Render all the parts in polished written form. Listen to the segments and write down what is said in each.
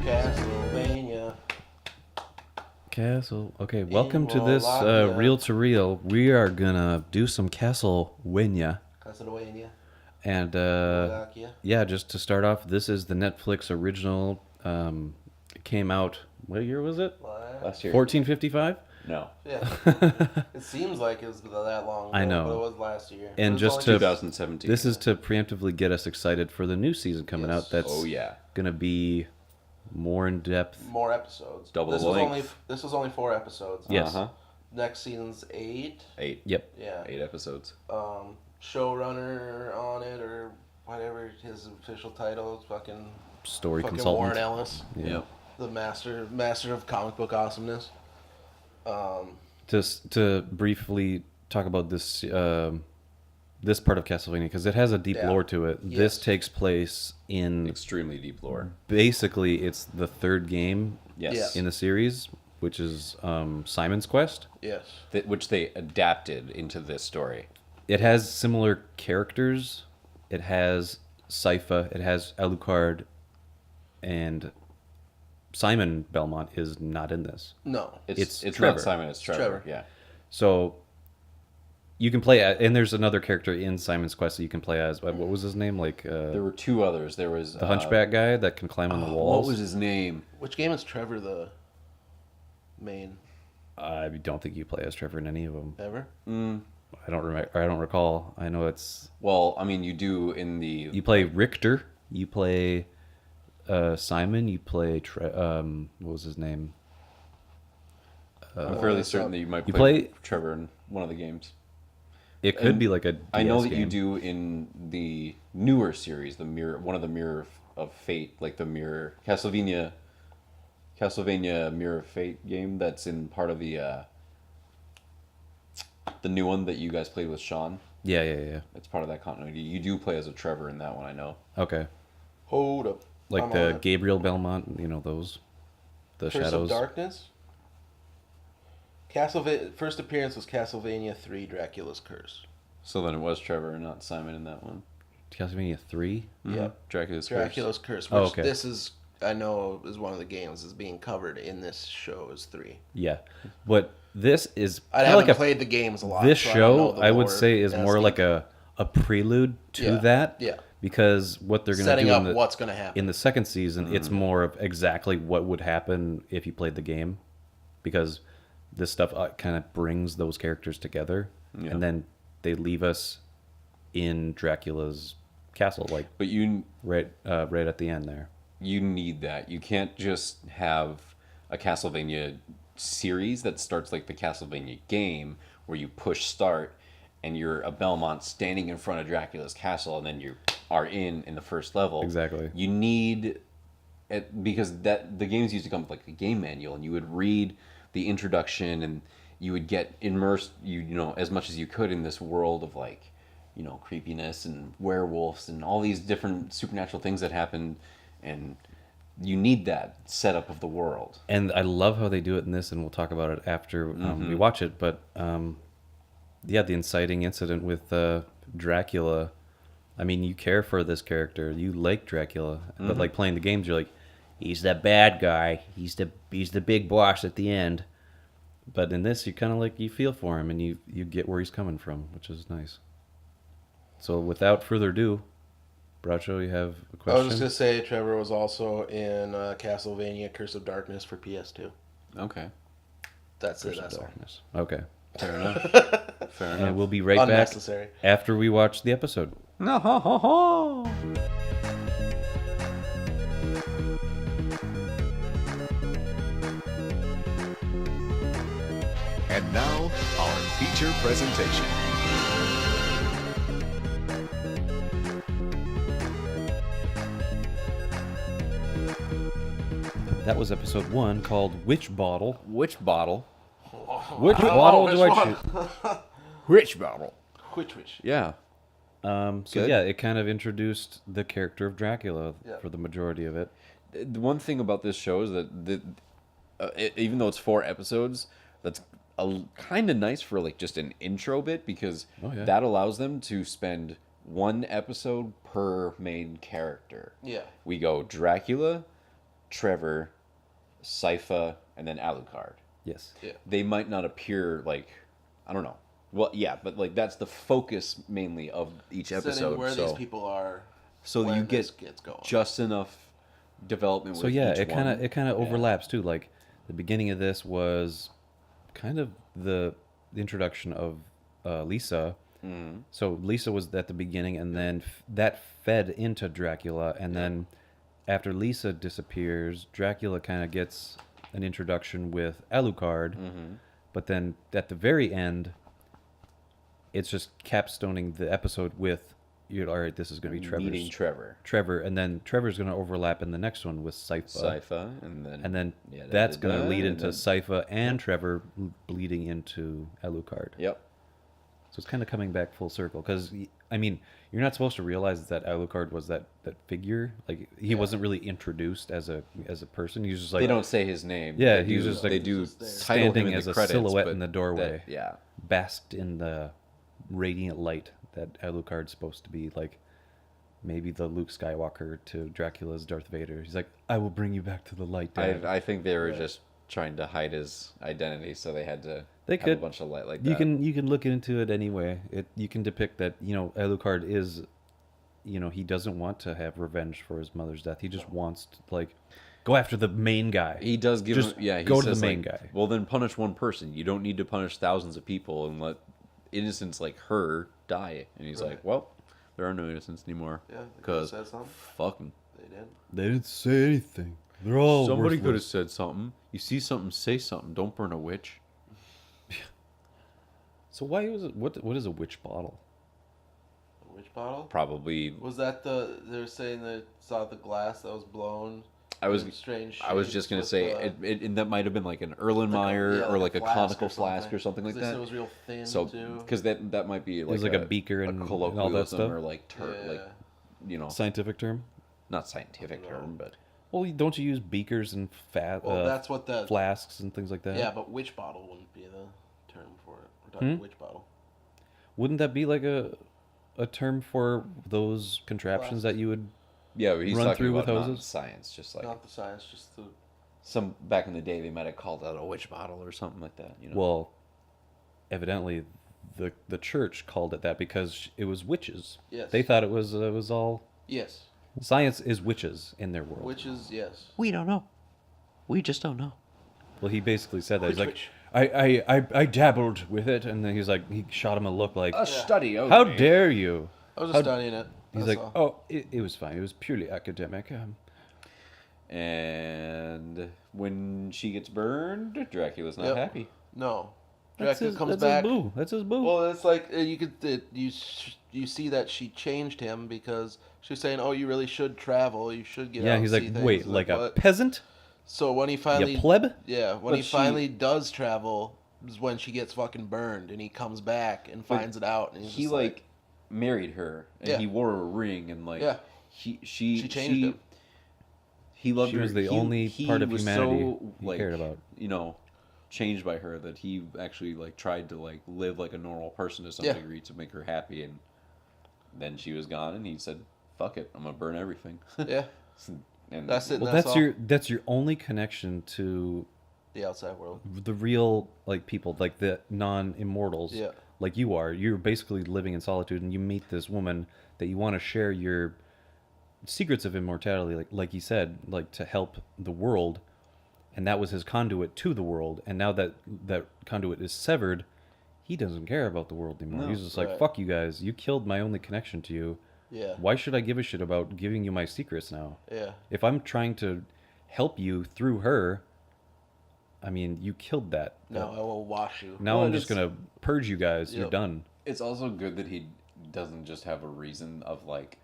Castlevania. Castle. Okay, welcome to will this lock ya. Reel to Reel. We are gonna do some Castlevania. Castlevania. And Lock ya. yeah, just to start off, this is the Netflix original. It came out, what year was it? Last year. 1455? No. Yeah. It seems like it was that long ago, I know. but it was last year. And It was just only to 2017. This is to preemptively get us excited for the new season coming Yes. out. That's Oh, yeah. gonna be more in depth. more episodes. Double this the was length. This was only 4 episodes. Yes. Uh-huh. Next season's 8. 8. Yep. Yeah. 8 episodes. Showrunner on it, or whatever his official title is, fucking Story Warren consultant. Ellis, Yeah. the master of comic book awesomeness. Just to briefly talk about this this part of Castlevania, because it has a deep Yeah. lore to it. Yes. This takes place in Extremely deep lore. basically it's the third game Yes. in the series, which is Simon's Quest. Yes. Which they adapted into this story. It has similar characters. It has Sypha, it has Alucard, and Simon Belmont is not in this. No. It's Trevor. not Simon, it's Trevor. Trevor. Yeah. So you can play, and there's another character in Simon's Quest that you can play as. What was his name? Like There were 2 others. There was the Hunchback guy that can climb on the walls. What was his name? Which game is Trevor the main I don't think you play as Trevor in any of them. ever? I don't remember. I don't recall. I know it's Well, I mean, you do in the... you play Richter. You play Simon. You play what was his name? I'm fairly certain that you might You play play- Trevor in one of the games. It could And be like a DS I know that game. you do in the newer series, one of the Mirror of Fate, like the Mirror Castlevania Mirror of Fate game. That's in part of the new one that you guys played with Sean. Yeah. It's part of that continuity. You do play as a Trevor in that one, I know. Okay. Hold up. Like I'm the on it. Gabriel Belmont, those, the Curse shadows. of Darkness. First appearance was Castlevania 3: Dracula's Curse. So then it was Trevor and not Simon in that one. Castlevania 3? Yep. Dracula's Dracula's Curse, which Oh, okay. this is, I know, is one of the games is being covered in this show is 3. Yeah. But this is I kinda haven't like played the games a lot. this so I don't know show, the I would lore say, is as more deep. like a prelude to Yeah. that. Yeah. Because what they're going to Setting do up in the, what's going to happen. in the second season, it's more of exactly what would happen if you played the game. Because this stuff kind of brings those characters together. Yeah. And then they leave us in Dracula's castle, like But you right at the end there. you need that. You can't just have a Castlevania series that starts like the Castlevania game where you push start and you're a Belmont standing in front of Dracula's castle and then you are in the first level. Exactly. You need it because the games used to come with like a game manual and you would read the introduction and you would get immersed you know as much as you could in this world of like creepiness and werewolves and all these different supernatural things that happen, and you need that setup of the world. And I love how they do it in this, and we'll talk about it after we watch it. But yeah, the inciting incident with Dracula. I mean, you care for this character, you like Dracula, but like playing the games, you're like, he's the bad guy, he's the big boss at the end. But in this, you kind of like you feel for him, and you get where he's coming from, which is nice. So without further ado, Bracho, you have a I question? was just going to say Trevor was also in Castlevania Curse of Darkness for PS2. Okay, That's Curse it. of That's all. Darkness. Okay. fair enough. Fair And enough. we'll be right back Unnecessary. after we watch the episode. No, ho, ho, ho. And now, our feature presentation. That was episode 1 called Which Bottle? Which bottle? Which bottle do I choose? Which bottle? Which? Yeah. So Good. yeah, it kind of introduced the character of Dracula Yeah. for the majority of it. The one thing about this show is that even though it's 4 episodes, that's kind of nice for like just an intro bit because Oh, yeah. that allows them to spend 1 episode per main character. Yeah. We go Dracula, Trevor, Sypha, and then Alucard. Yes. Yeah. They might not appear like, I don't know. Well, yeah, but like that's the focus mainly of each Setting episode. where so these people are. so when you this get gets going. just enough development So with yeah, each it kind of one. it kind of Yeah. overlaps too. Like the beginning of this was kind of the introduction of Lisa. Mhm. So Lisa was at the beginning, and then that fed into Dracula, and then after Lisa disappears, Dracula kind of gets an introduction with Alucard, but then at the very end, it's just capstoning the episode with, all right, this is going to be Meeting Trevor, and then Trevor's going to overlap in the next one with Sypha. Sypha, and then And then that's going to lead and into then- Sypha and Trevor bleeding into Alucard. Yep. So it's kind of coming back full circle. Because, I mean, you're not supposed to realize that Alucard was that figure. Like, he wasn't really introduced as a person. He was just like... They don't say his name. Yeah, They he's do- just like they do just there. title him standing in the as a credits, silhouette but in the doorway. that- yeah. Basked in the radiant light that Alucard's supposed to be, like, maybe the Luke Skywalker to Dracula's Darth Vader. He's like, I will bring you back to the light, Dad. I think they were just trying to hide his identity, so they had to They have could. a bunch of light like You that. can look into it anyway. You can depict that, Alucard is, he doesn't want to have revenge for his mother's death. He just wants to, like, go after the main guy. He does give Just him, yeah. He go to says, the main like, guy. Well, then punish one person. You don't need to punish thousands of people and let innocents like her die. And he's Right. like, well, there are no innocents anymore. Yeah, they could've because said something. fuck 'em. They did. They didn't say anything. They're all Somebody could have worthless. said something. You see something, say something. Don't burn a witch. So why was it? What is a witch bottle? A witch bottle? Probably. Was that they were saying they saw the glass that was blown? I was. in strange I was shapes just gonna with say the- it that might have been like an Erlenmeyer or like a flask conical flask or something like 'Cause they said that. It was real thin So, too. because that might be like was like a beaker and all that colloquialism stuff? or like Yeah. Scientific term? not scientific term, but Well, don't you use beakers and Well, that's what the flasks and things like that? yeah, but witch bottle wouldn't be the term for it. We're talking Hmm? witch bottle. Wouldn't that be like a term for those contraptions that you would? yeah, he's Run talking through with about hoses? science, just like Not the science, just the some back in the day they might have called that a witch bottle or something like that. Well, evidently, the church called it that because it was witches. Yes. They thought it was all yes, science is witches in their world. witches. Yes. we don't know. We just don't know. Well, he basically said that. He's like, Witch. I dabbled with it, and then he's like, he shot him a look like, A study. Only. how dare you? I was How- just studying it. He's that's like, all. oh, it was fine. It was purely academic. And when she gets burned, Dracula's not Yep. happy. No, That's Dracula his, comes that's back. His boo. That's his boo. Well, it's like you see that she changed him because she was saying, "Oh, you really should travel. You should get out." yeah, and he's see like, things." wait, It's like a what? peasant? So when he finally, You pleb? yeah, when But he she- finally does travel, is when she gets fucking burned, and he comes back and But finds it out, and he's He just like married her, and Yeah. he wore a ring, and like Yeah. she changed him. He loved She her. was the he, only he part of was humanity so, he like, cared about. Changed by her that he actually like tried to like live like a normal person to some Yeah. degree to make her happy, and then she was gone, and he said, "Fuck it, I'm gonna burn everything." yeah, And that's it. Well, that's that's all. that's your only connection to The outside world. the real like people, like the non-immortals. Yeah. Like you are. You're basically living in solitude, and you meet this woman that you want to share your secrets of immortality, like he said, like to help the world, and that was his conduit to the world. And now that that conduit is severed, he doesn't care about the world anymore. No, He's just like, right. fuck you guys. You killed my only connection to you. Yeah, Why should I give a shit about giving you my secrets now? yeah, If I'm trying to help you through her, I mean, you killed that. no, I will wash you. Now Well, I'm just it's- gonna purge you guys. You're Yep. done. it's also good that he doesn't just have a reason of like,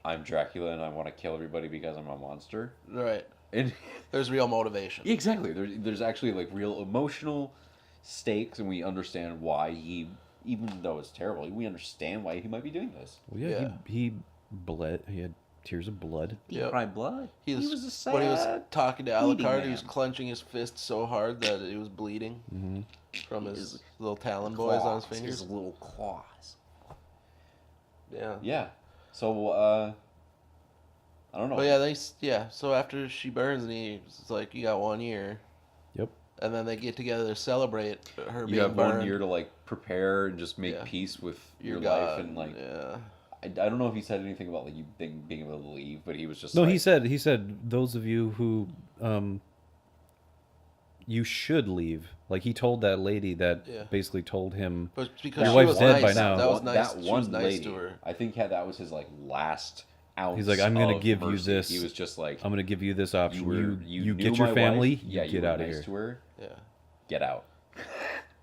I'm Dracula and I want to kill everybody because I'm a monster. Right. And There's real motivation. exactly, there's actually like real emotional stakes, and we understand why he, even though it's terrible, we understand why he might be doing this. Well, yeah, Yeah. he bled. He had tears of blood. Yep. cried blood. He was, was a sad when he was talking to bleeding Alucard, he was man. clenching his fist so hard that he was bleeding from his little talon boys on his fingers. His little claws. Yeah. Yeah. So I don't know. But yeah. So after she burns, and he's like, "You got 1 year," Yep. and then they get together to celebrate her You being have burned. 1 year to like prepare and just make Yeah. peace with You're your life gone, and like. yeah. I don't know if he said anything about like you being able to leave, but he was just No, like, he said those of you who you should leave. Like he told that lady that Yeah. basically told him But because Your she wife's was dead nice, by now. that was nice. That She was one nice lady, to her. I think that was his like last ounce. He's like, I'm gonna of give you mercy. this. He was just like, I'm gonna give you this option. You knew get your my family. wife. Yeah, you you get were out of nice here. to her. Yeah. Get out.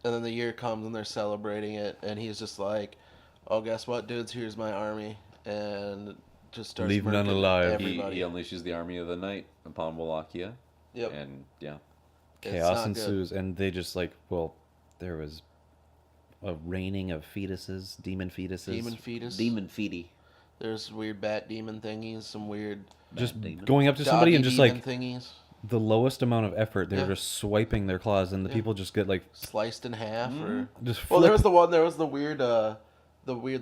And then the year comes and they're celebrating it, and he's just like, "Oh, guess what, dudes? Here's my army," and just starts Leave none murking alive. He Everybody. unleashes the army of the night upon Wallachia. Yep. And yeah, It's Chaos not good. ensues, and they just like, well, there was a raining of fetuses, demon fetuses. Demon fetus. feety. There's weird bat demon thingies. Some weird just demon. going up to somebody doggy and just demon like thingies the lowest amount of effort. They're Yeah. just swiping their claws, and the Yeah. people just get like sliced in half, or just. well, there flip. was the one. There was the weird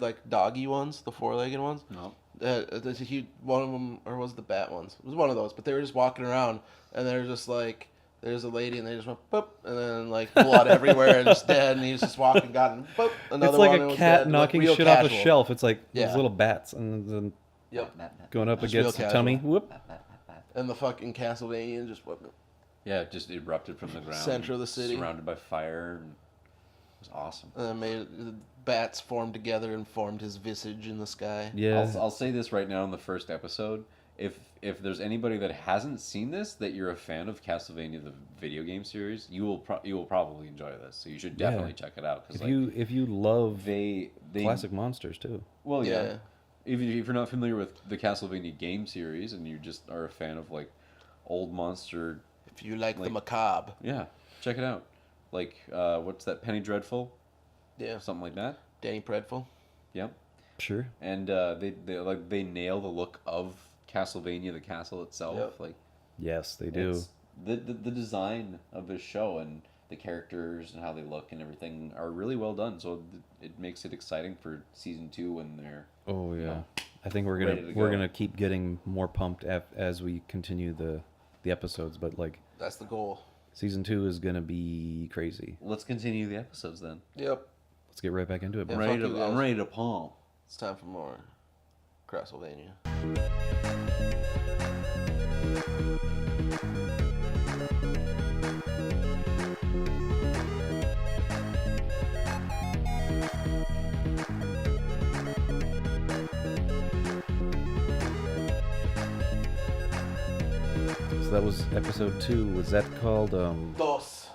like doggy ones, the 4-legged ones. No. There's a huge one of them, or was it the bat ones? It was one of those. But they were just walking around, and they were just like, there's a lady, and they just went boop, and then like blood everywhere, and just dead, and he was just walking, gotten boop. Another It's like one, and a it was cat dead, knocking like, real shit off casual. a shelf. It's like Yeah. those little bats, and then Yep. going up Just against the real tummy. casual. Whoop. And the fucking Castlevania just whoop. Yeah, it just erupted from the ground. Center of the city. Surrounded by fire. And it was awesome. And then the bats formed together and formed his visage in the sky. Yeah. I'll say this right now in the first episode. If there's anybody that hasn't seen this, that you're a fan of Castlevania the video game series, you will probably enjoy this. So you should Yeah. definitely check it out. Cause If you love they classic monsters too. well yeah. Yeah. If you're not familiar with the Castlevania game series and you just are a fan of like old monster, If you like the Like- macabre. yeah, check it out. Like what's that, Penny Dreadful, Yeah. something like that. Danny Predful. Yep. Sure. And they nail the look of Castlevania, the castle itself. Yep. Like Yes, they do. it's, the design of this show and the characters and how they look and everything are really well done. So it makes it exciting for season 2 when they're Oh yeah. know, I think we're ready gonna to we're go. gonna keep getting more pumped as we continue the episodes. But like That's the goal. season 2 is gonna be crazy. Let's continue the episodes then. Yep. Let's get right back into it. Yeah. boys. fuck you guys. I'm ready to palm. It's time for more Castlevania. So that was episode 2. Was that called Dos.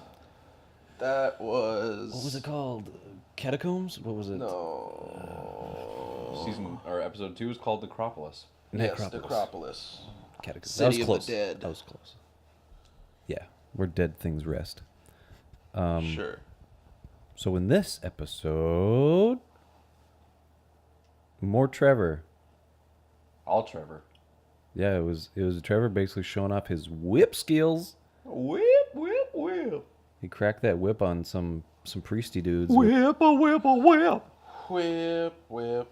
That was. what was it called? Catacombs? What was it? No. Season or episode 2 is called Necropolis. Yes, Necropolis. Necropolis. Catacombs. City that was of the close. Dead. That was close. Yeah, where dead things rest. Sure. So in this episode, more Trevor. All Trevor. Yeah, it was Trevor basically showing off his whip skills. Whip, whip, whip. He cracked that whip on some priesty dudes. Whip a whip a whip. Whip, whip.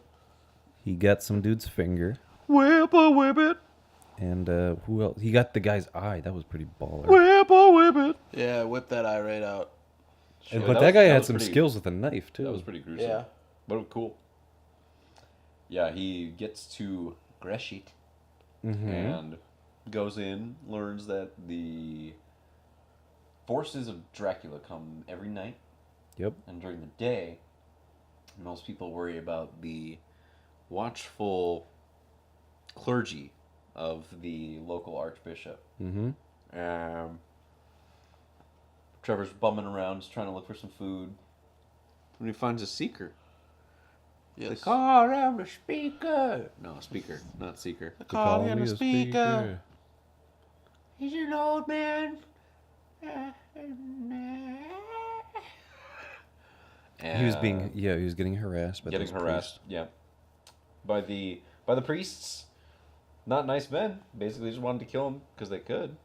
He got some dude's finger. Whip a whip it. And who else? He got the guy's eye. That was pretty baller. Whip a whip it. Yeah, whip that eye right out. And- Yeah, but that that was- guy that had was some pretty- skills with a knife too. That was pretty gruesome. Yeah. But it was cool. Yeah, he gets to Greshit and goes in, learns that the forces of Dracula come every night, Yep. and during the day, most people worry about the watchful clergy of the local archbishop. Mm-hmm. Trevor's bumming around, just trying to look for some food. When he finds a seeker. Yes. They call him a speaker. No, speaker, not seeker. Call him a speaker. He's an old man. He was he was getting harassed by getting those harassed. Yeah, by the priests. Not nice men. Basically, just wanted to kill him because they could. priests.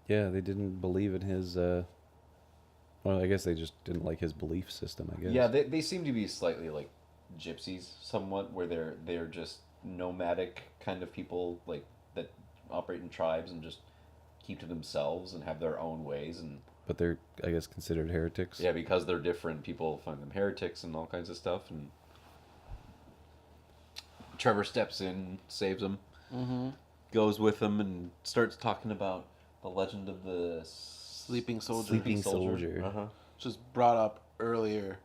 Yeah, they didn't believe in his. Well, I guess they just didn't like his belief system. I guess. Yeah, they seem to be slightly like gypsies, somewhat, where they're just nomadic kind of people, like that operate in tribes and just keep to themselves and have their own ways. And But they're, I guess, considered heretics. yeah, because they're different, people find them heretics and all kinds of stuff. And Trevor steps in, saves them, goes with them, and starts talking about the legend of the Sleeping Soldier. Sleeping Soldier. Uh-huh. Which was brought up earlier.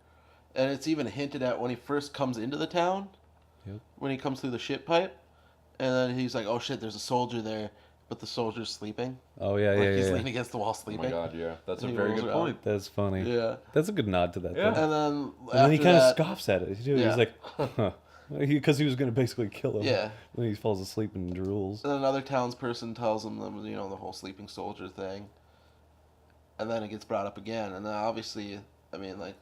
And it's even hinted at when he first comes into the town. Yep. When he comes through the ship pipe. And then he's like, oh shit, there's a soldier there. But the soldier's sleeping. Oh, yeah, Like yeah, he's yeah. leaning against the wall Oh sleeping. my god, yeah. That's a And he very rolls good around. point. That's funny. Yeah. That's a good nod to that, Yeah. though. And then And then he after kind of that- scoffs at it, too. Yeah. He's like, huh. Because he was going to basically kill him. Yeah. When he falls asleep and drools. And then another townsperson tells him, the whole sleeping soldier thing. And then it gets brought up again. And then obviously, I mean, like,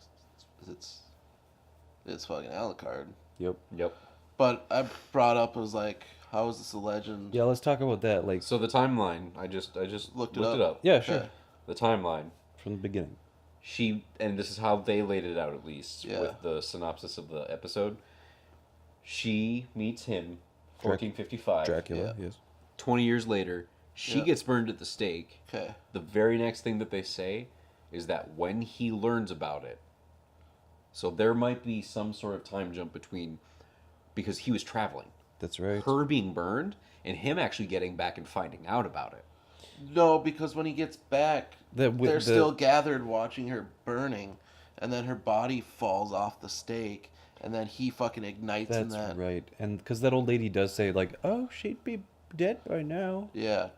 it's fucking Alucard. Yep. Yep. But I brought up, was like, how is this a legend? Yeah, let's talk about that. Like, So the timeline, I just Looked looked it it up. up. yeah, sure. Okay. The timeline. From the beginning. And this is how they laid it out, at least, Yeah. with the synopsis of the episode. She meets him, 1455. Dracula, Yeah. yes. 20 years later, she Yeah. gets burned at the stake. Okay. The very next thing that they say is that when he learns about it, so there might be some sort of time jump between, because he was traveling, That's right. her being burned, and him actually getting back and finding out about it. No, because when he gets back, That with they're the- still gathered watching her burning. And then her body falls off the stake. And then he fucking ignites in That's that. right. And because that old lady does say, like, oh, she'd be dead by now. Yeah.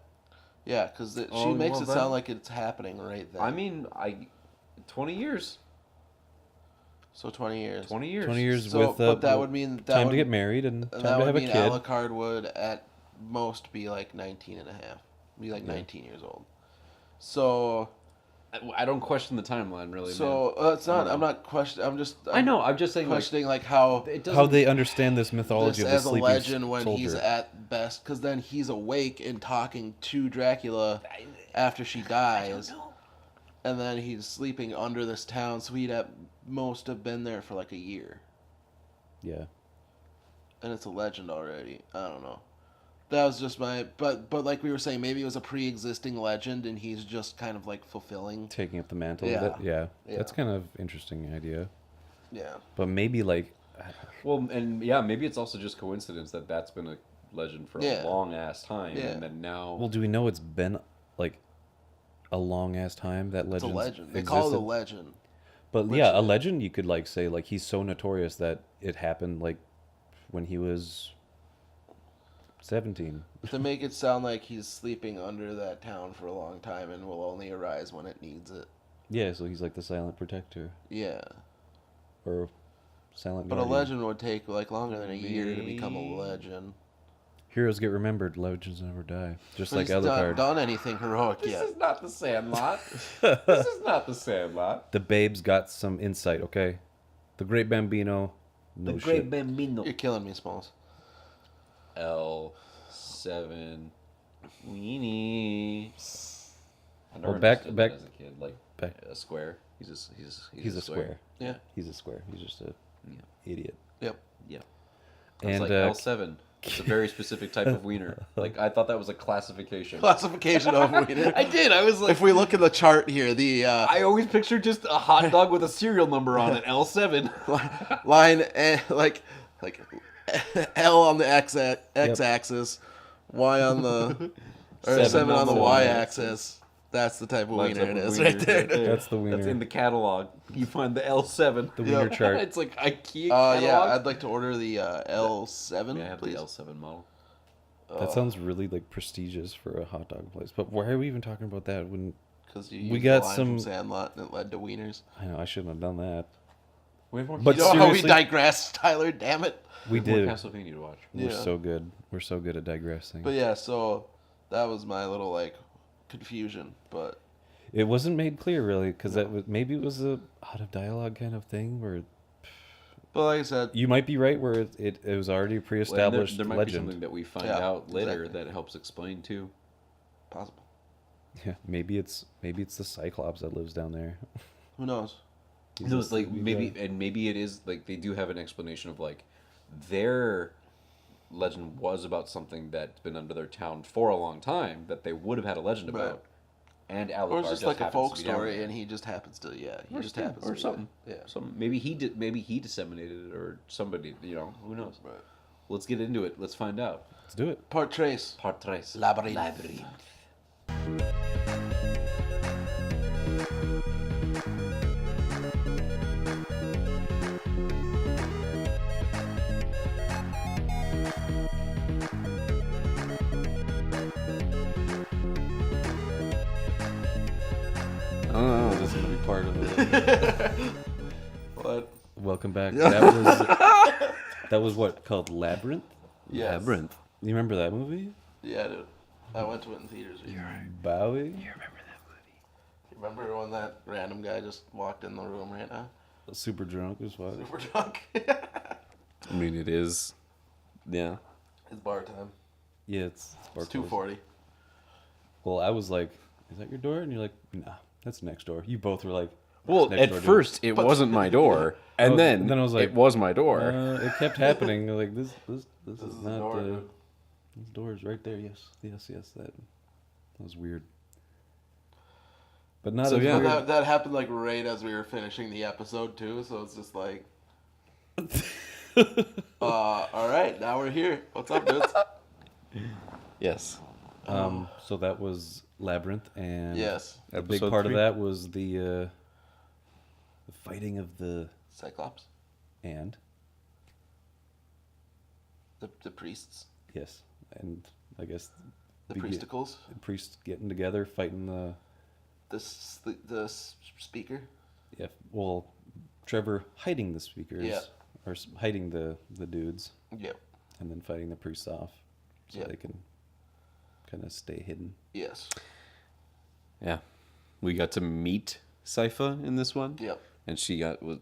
Yeah, because she Oh, makes well, it then- sound like it's happening right then. I mean, 20 years. So 20 years. 20 years. 20 years So, with but that would mean... That time would, to get married and and time that to would have a mean kid. Alucard would at most be like 19 and a half. Be like 19 years old. So... I don't question the timeline, really, So, man. it's not... I'm not questioning... I'm just... I know, I'm just saying, like, questioning like how... it doesn't... How they understand this mythology this of the as a sleeping legend when soldier. he's at best, because then he's awake and talking to Dracula after she dies, and then he's sleeping under this town, so he'd at most have been there for like a year, Yeah. and it's a legend already. I don't know. That was just my, but like we were saying, maybe it was a pre-existing legend, and he's just kind of like fulfilling. Taking up the mantle Yeah. of it. Yeah. Yeah. That's kind of interesting idea. Yeah. But maybe, like, Well, and yeah, maybe it's also just coincidence that that's been a legend for Yeah. a long-ass time, Yeah. and then now... well, do we know it's been, like, a long-ass time that It's a legend legend. They call it a legend. But which yeah, a is- legend you could, like, say, like, he's so notorious that it happened, like, when he was 17. To make it sound like he's sleeping under that town for a long time and will only arise when it needs it. Yeah, so he's like the silent protector. Yeah. Or silent But a guardian. legend would take like longer than a year to become a Maybe. legend. Heroes get remembered, legends never die. Just But like he's not Alucard. done anything heroic This yet. is not the Sandlot. This is not the Sandlot. The babes got some insight, okay? The Great Bambino, no shit. Bambino. You're killing me, Smalls. L7 weenie. I never Well, back- understood back- that as a kid, like back- a square. He's He's a square. Yeah. He's a square. He's just a Yeah. idiot. Yep. Yeah. It's And like L7. It's a very specific type of wiener. Like I thought that was a classification. Classification of wiener. I did. I was like, If we look at the chart here, the I always pictured just a hot dog with a serial number on it, L7. line like L on the x-axis, Y on the or 7 on the y-axis. That's the type of That's wiener it a is wiener right there. That's the wiener. That's in the catalog. You find the L7. The wiener chart. It's like IKEA catalog. Yeah, I'd like to order the L7, Yeah, I have please. the L7 model. That sounds really like prestigious for a hot dog place. But why are we even talking about that when Because We you got got line some- from Sandlot and it led to wieners. I know I shouldn't have done that. We have more, But You know how we seriously- digress, Tyler? Damn it. We more did. Castlevania to watch. We're Yeah. so good. We're so good at digressing. But yeah, so that was my little like confusion. But It wasn't made clear really because that was maybe it was a out of dialogue kind of thing where like I said, you might be right where it was already a Well, and pre-established there might be legend. something that we find Yeah, out later exactly. that helps explain too. possible. Yeah, maybe it's the Cyclops that lives down there. Who knows? He's No, a it's like sleepy maybe, guy. and maybe it is like they do have an explanation of like their legend was about something that's been under their town for a long time that they would have had a legend Right. about. And Alucard Or it's just like a happens folk to be down story, there. and he just happens to, he Or just happens to or be something. there. Yeah. Maybe he did. Maybe he disseminated it, or somebody. Who knows? Right. Let's get into it. Let's find out. Let's do it. Part trace. Part tres. Labyrinth. Oh, this is gonna be part of it. What? Welcome back. That was what called Labyrinth. Yes. Labyrinth. You remember that movie? Yeah, dude. I went to it in theaters. Bowie. Remember when that random guy just walked in the room right now? Super drunk as well. Super drunk. I mean, it is. Yeah. It's bar time. Yeah, it's It's 2:40. Well, I was like, "Is that your door?" And you're like, "Nah, that's next door." You both were like, Well, "Next at door, dude." first it wasn't my door, and Oh, then I was like, it was my door. It kept happening. Like this is is the not. door, dude. This door is right there. Yes. That was weird. But not So, as yeah. weird. That happened like right as we were finishing the episode too, so it's just like, all right, now we're here. What's up, dudes? Yes. So that was Labyrinth, and Yes, a big Episode part 3. of that was the fighting of the Cyclops, and the priests, yes, and I guess the Big- priesticles, the priests getting together fighting the the speaker. yeah. Well, Trevor hiding the speakers, Yeah. or hiding the dudes, Yep. and then fighting the priests off, so Yeah. they can kind of stay hidden. Yes. Yeah. We got to meet Sypha in this one. Yep. And she was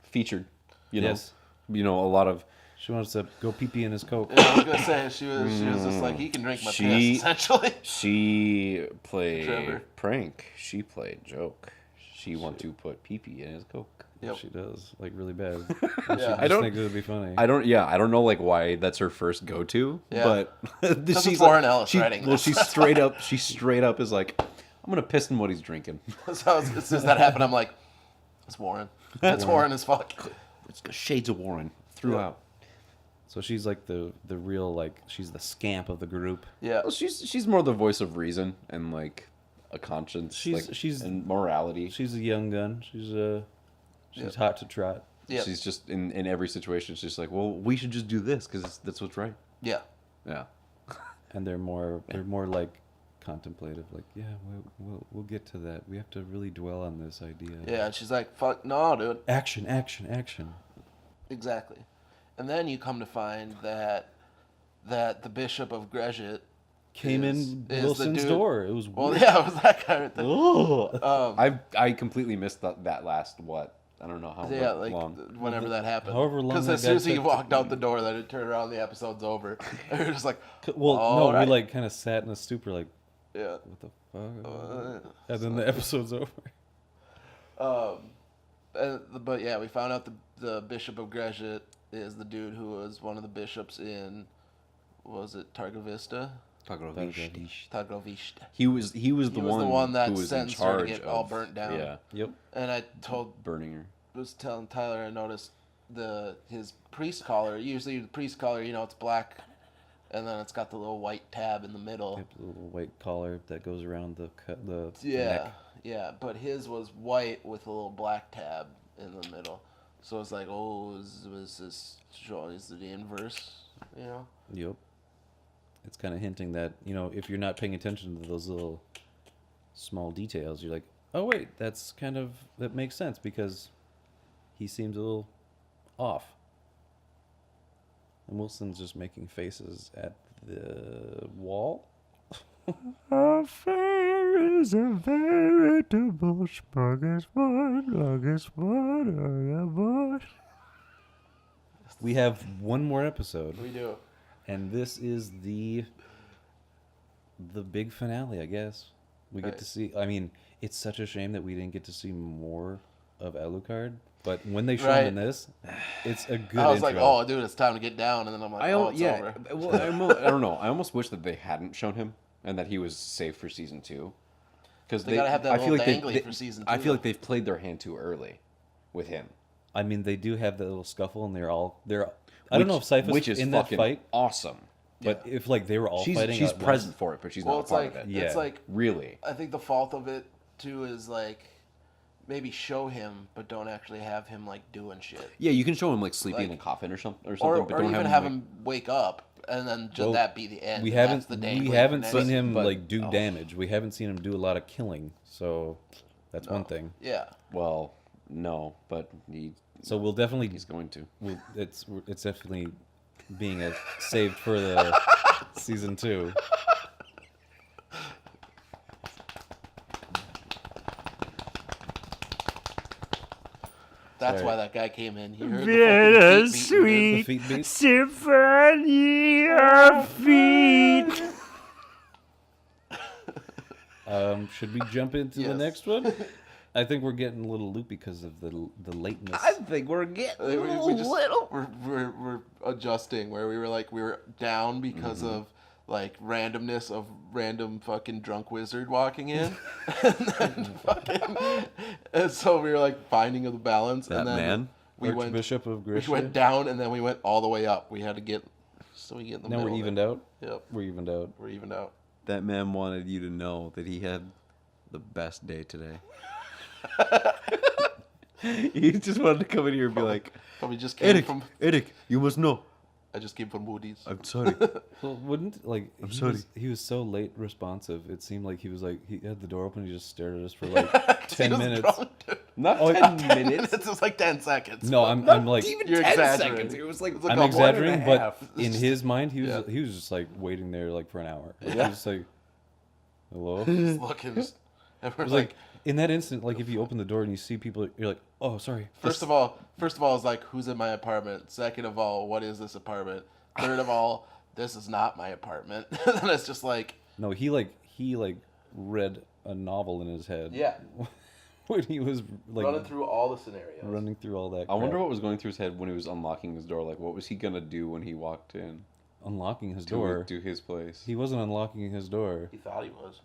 featured. Yes. A lot of She wants to go pee pee in his coke. Yeah, I was gonna say she was just like, he can drink my She- piss, essentially. She played Trevor. prank. She played joke. She want to put pee-pee in his coke. Yep. She does, like, really bad. Yeah. I don't think it would be funny. I don't know like why that's her first go-to, Yeah. but it's she's Warren Ellis writing Well, this. she straight up is like, I'm gonna piss in what he's drinking. So as soon as that happened, I'm like, it's Warren. That's Warren as fuck. It's shades of Warren throughout. So she's like the real, like, she's the scamp of the group. Yeah. Well, she's more the voice of reason and like a conscience. She's and morality. She's a young gun. She's hot to trot. Yeah. She's just in every situation. It's just like, well, we should just do this because that's what's right. Yeah. Yeah. And they're more like contemplative. Like, yeah, we'll get to that. We have to really dwell on this idea. Yeah. And she's like, fuck, no, dude. Action, action, action. Exactly. And then you come to find that the Bishop of Greshit Came is in the Wilson's dude- door. It was Well, weird. yeah, it was that guy right there. I completely missed that last I don't know how Yeah, long. whenever that happened. However long Because that as soon as guy he took to- walked out the door, then it turned around, the episode's over. And we're just like, Well, all no, right. we like kind of sat in a stupor, like, yeah. what the fuck? And then the episode's over. But yeah, we found out the Bishop of Greshit is the dude who was one of the bishops in, was it Targovista? Targovista. He was the He was the one that who was in sentenced her to charge get of all burnt down. Yeah, Yep. And I burning her. was telling Tyler, I noticed his priest collar. Usually the priest collar, it's black, and then it's got the little white tab in the middle. Yep, the little white collar that goes around the Yeah, neck. yeah. But his was white with a little black tab in the middle. So it's like, oh, is this the inverse? Yep. It's kind of hinting that, if you're not paying attention to those little small details, you're like, oh, wait, that makes sense because he seems a little off. And Wilson's just making faces at the wall. Affair is a veritable We have one more episode. We do. And this is the big finale, I guess. We get to Right. see. I mean, it's such a shame that we didn't get to see more of Alucard. But when they show him in this, it's a good I was intro. like, oh, dude, it's time to get down. And then I'm like, it's over. Well, I don't know. I almost wish that they hadn't shown him and that he was saved for season 2. Because They gotta have that I feel little like dangly for season 2. I feel like they've played their hand too early with him. I mean, they do have that little scuffle, and I don't know if Sypha's is in that fucking fight, awesome. but if like they were all fighting, She's at present once, for it, but she's Well, not a it's part like of it. Yeah. it's like Really. I think the fault of it too is like maybe show him, but don't actually have him like doing shit, Yeah, you can show him like sleeping in a Like- coffin or something, or but don't even have have him wake up and then just Well, that be the end. we and haven't that's the dangly we haven't finale. seen him but- like do damage. We haven't seen him do a lot of killing, so that's one thing. Yeah, Well, no, but So we'll definitely he's going to. it's definitely being saved for the season 2. that's Sorry. why that guy came in. He heard the fucking beat The feet beat. Symphony of feet. Should we jump into the Yes. next one? I think we're getting a little loopy because of the lateness. think we're getting we're adjusting where we were down because of like randomness of random fucking drunk wizard walking in, and so we were like finding the balance. That and then man? we went Archbishop of we Grisha. went down and then we went all the way up. We had to get so we get in the Now middle. we're of evened it. out. Yep, We're evened out. we're evened out. That man wanted you to know that he had the best day today. He just wanted to come in here and be like, Probably just came from. Eric, you must know. I just came from Moody's. I'm sorry. Well, wouldn't like I'm sorry. He was so late responsive. It seemed like he was like he had the door open. He just stared at us for like 10 He was minutes. drunk, dude. Not Oh, 10 10 minutes. It was like 10 seconds. No, I'm like Even You're 10 exaggerating. seconds. It was like, It's like I'm a one exaggerating, and a but half. in his mind, he was Yeah. he was just like waiting there like for an hour. Like, Yeah. He was just like, hello. Just looking. And we're It was like in that instant, like if you open the door and you see people, you're like, oh, sorry. First of all, it's like, who's in my apartment? Second of all, what is this apartment? Third of all, this is not my apartment. And it's just like, No, he read a novel in his head. yeah, When he was like running through all the scenarios. running through all that. I wonder crap. what was going through his head when he was unlocking his door. Like, what was he going to do when he walked in Unlocking his to, door. to his place? He wasn't unlocking his door. He thought he was.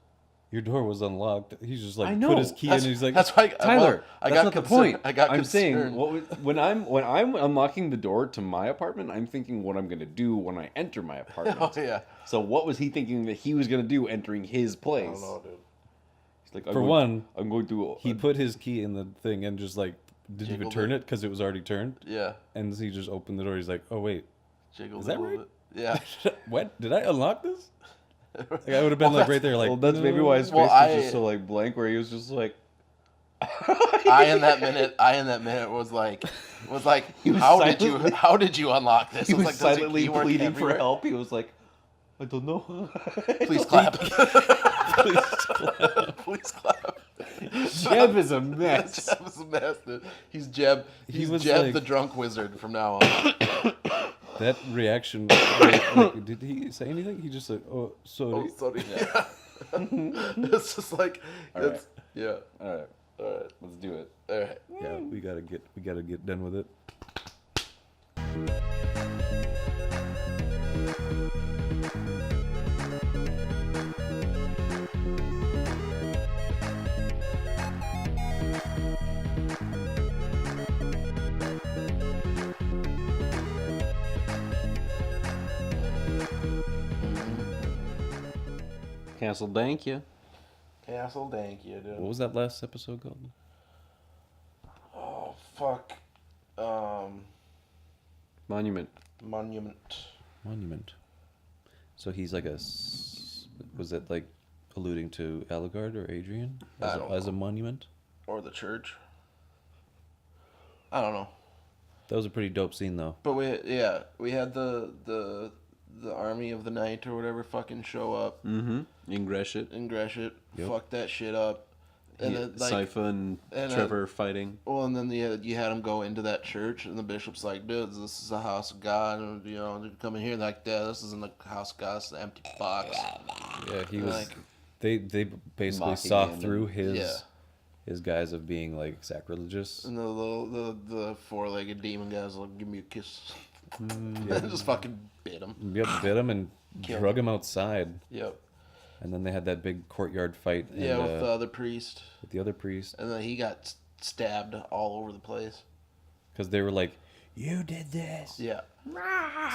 Your door was unlocked. He's just like I put know. his key in and he's like, That's why Tyler, I that's got not the concerned. point. I got I'm concerned. saying when I'm unlocking the door to my apartment, I'm thinking what I'm gonna do when I enter my apartment. Oh yeah. So what was he thinking that he was gonna do entering his place? I don't know, dude. He's like, For one, I'm going to. he put his key in the thing and just like didn't even Jiggled turn it. it because it was already turned. Yeah. And he just opened the door. He's like, oh wait, Jiggled Is that a little right? bit. Yeah. what? Did I unlock this? Like, I would have been like right there, like. well, that's maybe why his face Well, was just so like blank, where he was just like. I in that minute was like, how did you unlock this? He I was like, does your silently key work pleading for everywhere? help. He was like, I don't know. Please clap. Please clap. Please clap. Jeb is a mess. Jeb is a mess, dude. He's Jeb. He He's was Jeb like- the drunk wizard from now on. That reaction. Like, did he say anything? He just like, oh, sorry. Oh, sorry. Yeah. It's just like, it's, yeah. All right, All right. let's do it. All right. Yeah, we gotta get done with it. Cancel, thank you. Castle, thank you, dude. What was that last episode called? Oh, fuck. Monument. Monument. Monument. So he's like was it like alluding to Alucard or Adrian I don't as a know. monument? Or the church. I don't know. That was a pretty dope scene though. But we had the army of the night or whatever fucking show up Mm-hmm. Ingress it. and Gresham, Yep. fuck that shit up. And then like Sypha and and, Trevor fighting. well, and then you had him go into that church, and the bishop's like, "Dude, this is a house of God, and you know, you come in here like that. This isn't the house of God. It's an empty box." Yeah, he was. Like- They basically Mocking saw him through and- his Yeah. his guise of being like sacrilegious. And the four-legged demon guys like, give me a kiss. Just fucking bit him. Yep, bit him and Killed drug him outside. Yep. And then they had that big courtyard fight. Yeah, and, with the other priest. with the other priest. And then he got stabbed all over the place. Because they were like, you did this. Yeah.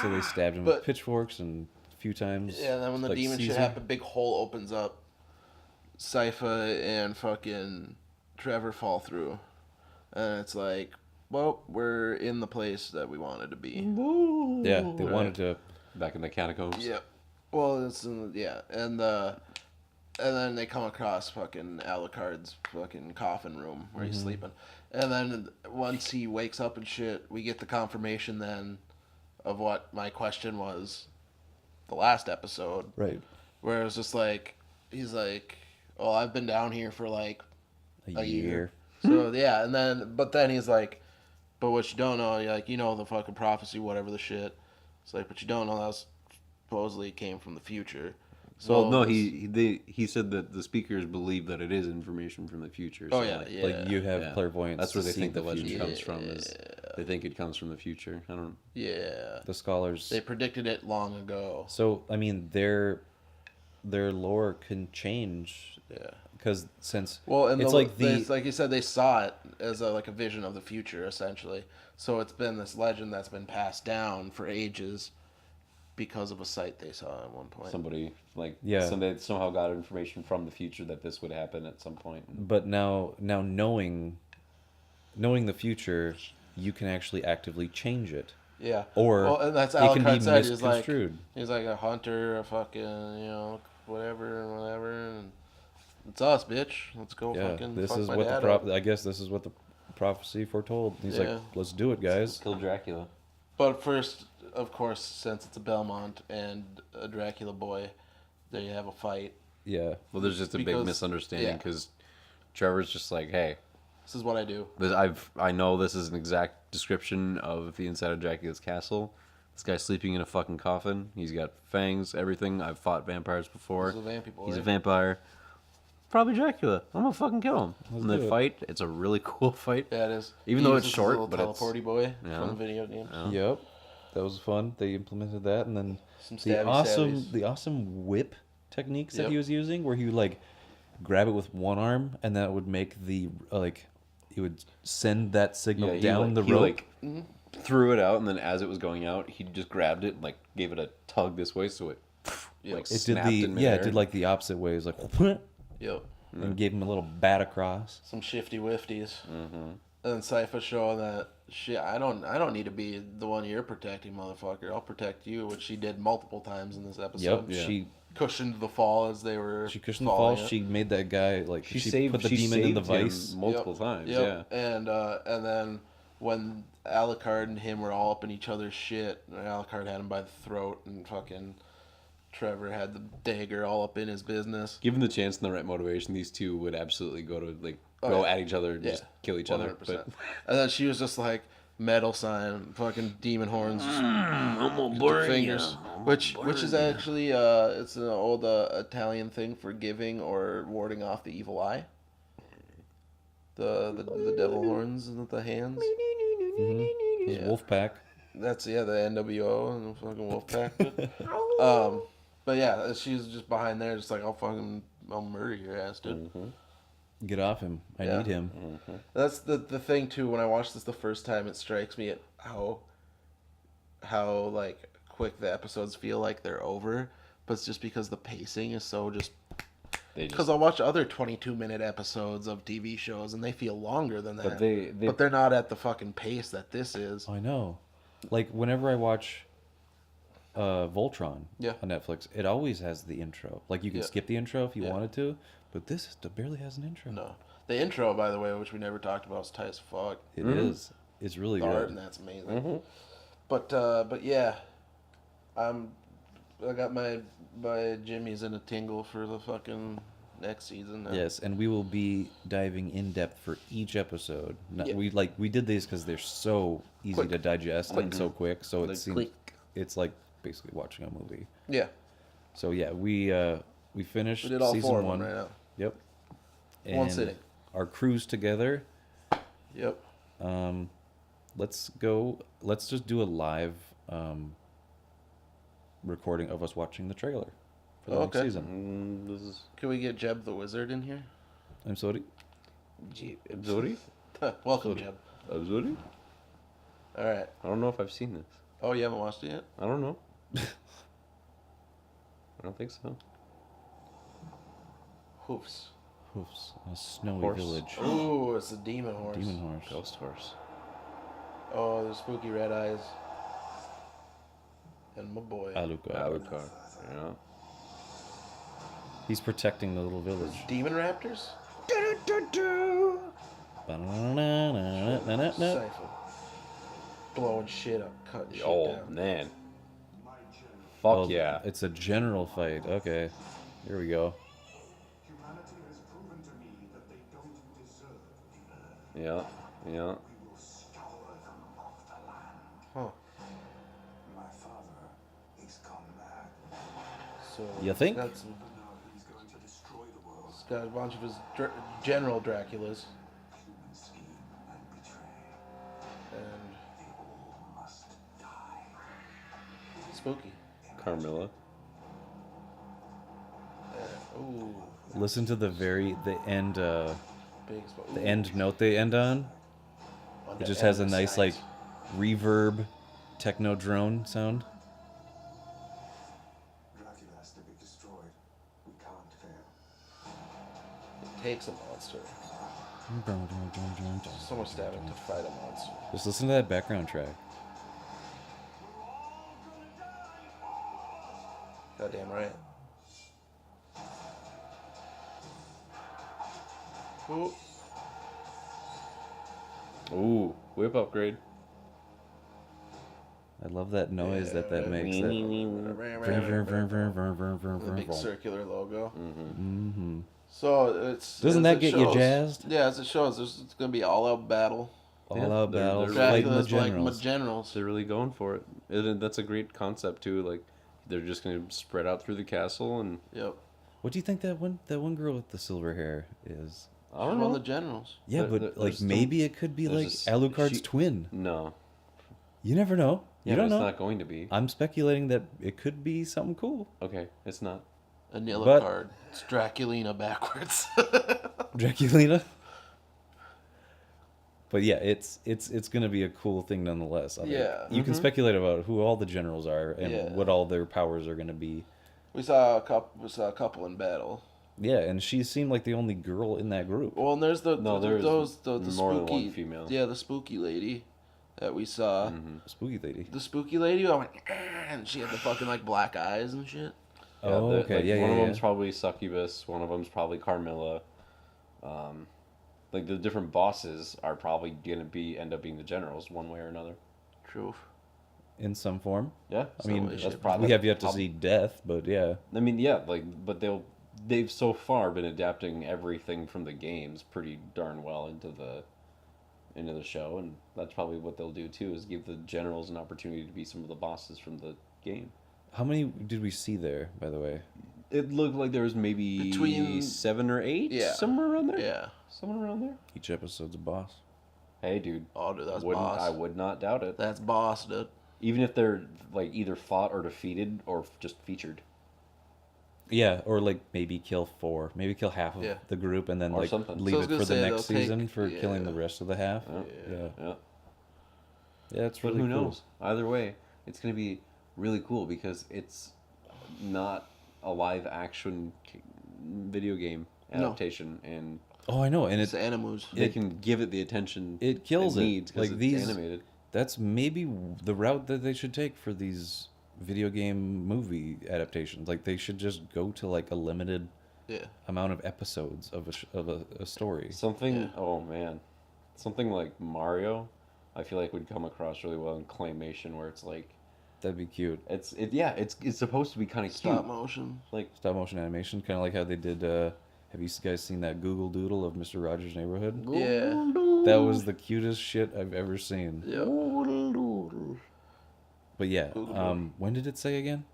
So they stabbed him But- with pitchforks and a few times. Yeah, and then when the like demon shit Caesar. happened, a big hole opens up. Sypha and fucking Trevor fall through. And it's like, well, we're in the place that we wanted to be. Yeah, they wanted to. Back in the catacombs. Yep. Well, it's yeah, and then they come across fucking Alucard's fucking coffin room where he's sleeping, and then once he wakes up and shit, we get the confirmation then of what my question was, the last episode, Right. where it was just like he's like, "Oh, I've been down here for like A year. So yeah, and then he's like, "But what you don't know, like you know the fucking prophecy, whatever the shit." It's like, but you don't know that was supposedly came from the future. So Well, no, this- he said that the speakers believe that it is information from the future. Oh so, yeah, like, yeah. Like you have yeah. clairvoyance. That's where to they see think the legend future. comes from. Is they think it comes from the future. I don't. Yeah. The scholars. They predicted it long ago. So I mean, their lore can change Yeah. because since Well, and it's like you said, they saw it as like a vision of the future, essentially. So it's been this legend that's been passed down for ages because of a sight they saw at one point. Somebody like Yeah. somebody somehow got information from the future that this would happen at some point. but now knowing the future, you can actually actively change it. Yeah. Or well, and that's it can be Alucard said. He's like, misconstrued. he's like a hunter, a fucking, whatever and whatever. And it's us, bitch. Let's go Yeah, fucking this fuck is my what dad the up. I guess this is what the prophecy foretold. He's Yeah. like, let's do it, guys. Kill Dracula. But first, of course, since it's a Belmont and a Dracula boy, they have a fight. Yeah. Well, there's just a big Because- misunderstanding yeah. because Trevor's just like, hey, This is what I do. I know this is an exact description of the inside of Dracula's castle. This guy's sleeping in a fucking coffin. He's got fangs, everything. I've fought vampires before. He's a vampy boy. He's a vampire. Probably Dracula. I'm gonna fucking kill him. And do they it. fight. It's a really cool fight. Yeah, it is. Even He though it's uses his short, little but it's- teleporty boy Yeah. from the video games. Yep. That was fun. They implemented that, and then Some the stabby awesome whip techniques that Yep. he was using, where he would like grab it with one arm, and that would make the he would send that signal he down the he rope. threw it out, and then as it was going out, he just grabbed it and like gave it a tug this way, so it like it did snapped in it midair. did like the opposite way. It was like Yep. and gave him a little bat across. Some shifty wifties. Mm-hmm. And then Sypha showing that shit. I don't need to be the one you're protecting, motherfucker. I'll protect you, which she did multiple times in this episode. Yep. Yeah. Cushioned the fall as they were. She cushioned the fall. falling it. She made that guy like She she saved put the she demon in the saved him vice. multiple Yep. times. Yep. Yeah. And then when Alucard and him were all up in each other's shit, and Alucard had him by the throat, and fucking Trevor had the dagger all up in his business. Given the chance and the right motivation, these two would absolutely go Oh, yeah. at each other and Yeah. just kill each other. 100%. But And then she was just like metal sign, fucking demon horns, just the fingers, which is actually it's an old Italian thing for giving or warding off the evil eye. The devil horns and the hands. His Yeah. wolf pack. That's the NWO and the fucking Wolfpack. But yeah, she's just behind there, just like I'll murder your ass, dude. Get off him. I Yeah. need him. That's the thing too. When I watched this the first time, it strikes me at how like quick the episodes feel like they're over. But it's just because the pacing is so just. they Because just I'll watch other 22-minute episodes of TV shows and they feel longer than that. But they- but they're not at the fucking pace that this is. I know. Like whenever I watch Voltron Yeah. on Netflix, it always has the intro. Like you can Yeah. skip the intro if you Yeah. wanted to, but this barely has an intro. No, the intro, by the way, which we never talked about, is tight as fuck. It is. It's really The art good. and that's amazing. But yeah, I got my Jimmy's in a tingle for the fucking next season. Now. Yes, and we will be diving in depth for each episode. Not, Yeah. we did these because they're so easy Quick. to digest and so quick. So it Like seems quick. it's like basically watching a movie. Yeah, So yeah, we finished we did all season 4 of one. them right now. Yep. One And sitting. our crews together. Yep. Let's just do a live recording of us watching the trailer for the next Okay. season. This is Can we get Jeb the Wizard in here? I'm sorry. Zori? Welcome, Jeb. Zori? All right. I don't know if I've seen this. Oh, you haven't watched it yet? I don't know. I don't think so. Hoofs. Hoofs. A snowy Horse. village. Ooh, it's a demon horse. Demon horse. Ghost horse. Oh, there's spooky red eyes. And my boy. Alucard. Alucard. Yeah. He's protecting the little village. Demon raptors? Ba-na-na-na-na-na-na-na. Cypher. Blowing shit up, cutting shit Oh down. man. Fuck Oh, yeah. It's a general fight. Okay. Here we go. Humanity has proven to me that they don't deserve the earth. Yeah. Yeah. We will scour them off the land. Huh. My father is gone mad. So You think? He's got, some, But now he's going to destroy the world. he's got a bunch of his general Draculas. Human scheme and betray. And They all must die. spooky. Carmilla. Ooh, Listen to the end big spooky. the end note they end on. It just has a nice like reverb techno drone sound. Dracula has to be destroyed. We can't fail. It takes a monster. So much stabbing to fight a monster. Just listen to that background track. Goddamn right. Ooh. Ooh, whip upgrade. I love that noise that makes. The That. big circular logo. Mm-hmm. So it's Doesn't as that it get you shows- jazzed? Yeah, as it shows, it's gonna be all out battle. All Yeah, out they're- battles, they're fighting the Dracula's like my generals. generals. They're really going for it. That's a great concept too. Like they're just gonna spread out through the castle, and Yep. What do you think that one girl with the silver hair is? I don't One know. of the generals. Yeah, There- but there's like still- maybe it could be like there's a Alucard's she- twin. No. You never know. Yeah, You but don't know. it's not going to be. I'm speculating that it could be something cool. Okay, it's not. Anila card. It's Draculina backwards. Draculina. But yeah, it's gonna be a cool thing nonetheless. I think. Yeah. You can speculate about who all the generals are and Yeah. what all their powers are gonna be. we saw a couple in battle. Yeah, and she seemed like the only girl in that group. Well, and there's the No, the, there's those the more than spooky one female. Yeah, the spooky lady that we saw. Spooky lady. The spooky lady. I went, and she had the fucking like black eyes and shit. Oh, the- okay. like, Yeah, one of yeah, them's yeah. probably Succubus. One of them's probably Carmilla. Like the different bosses are probably gonna end up being the generals one way or another. Truth. In some form. Yeah, I mean, way, that's shape, probably. we have yet to see death, but yeah. I mean, yeah, like, but they've so far been adapting everything from the games pretty darn well into the show, and that's probably what they'll do too, is give the generals an opportunity to be some of the bosses from the game. How many did we see there, by the way? It looked like there was maybe Between- 7 or 8, Yeah. somewhere around there. Yeah. Somewhere around there. Each episode's a boss. Hey, dude, Oh, dude, that's wouldn't boss. I would not doubt it. That's boss, dude. Even if they're like either fought or defeated or just featured. Yeah, or like maybe kill 4, maybe kill half of Yeah. the group, and then Or like something. leave So I was it gonna for the say next they'll take- season for yeah. killing the rest of the half. Yeah. Yeah, Yeah. yeah, it's But really who cool. knows? Either way, it's going to be really cool because it's not a live action video game No. adaptation, and Oh, I know, and It's it animus. they can give it the attention it kills it it. needs because Like it's these, animated. that's maybe the route that they should take for these video game movie adaptations. Like they should just go to like a limited Yeah. amount of episodes of a story. Something. Yeah. Oh man, something like Mario, I feel like would come across really well in claymation, where it's like That'd be cute. it's supposed to be kind of cute. Stop motion. Like Stop motion animation, kind of like how they did. Have you guys seen that Google Doodle of Mr. Rogers' Neighborhood? Yeah. That was the cutest shit I've ever seen. Yep. But yeah, when did it say again?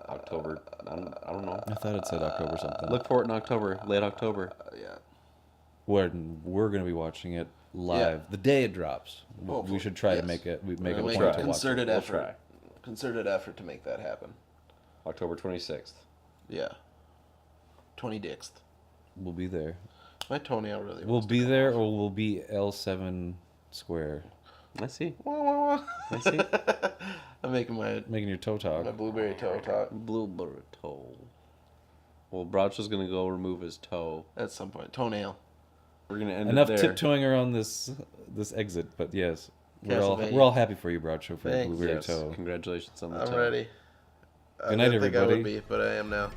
October I don't know. I thought it said October something. Look for it in October, late October. Yeah. We're gonna be watching it live the day it drops. Hopefully, We should try yes. to make it. We make We'll it a make point a to watch it. concerted We'll effort. try. Concerted effort to make that happen. October 26th. Yeah. 26th. We'll be there. My toenail really. We'll wants to be come there, off. or we'll be L7 square. Let's see. Wah, wah, wah. I see. I'm making my Making your toe talk. blueberry toe talk Blueberry toe. Well, Broucho's gonna go remove his toe. at some point. Toenail. We're gonna end Enough it there. tiptoeing around this exit, but yes, we're Castlevania. all happy for you, Broucho, for your Thanks. blueberry Yes, toe. congratulations on the I'm toe. ready. Good night, I didn't think I would everybody. be, but I am now.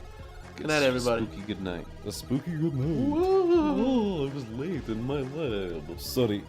Good night, everybody. Spooky good night. A spooky good night. Oh, I was late in my lab. Sorry.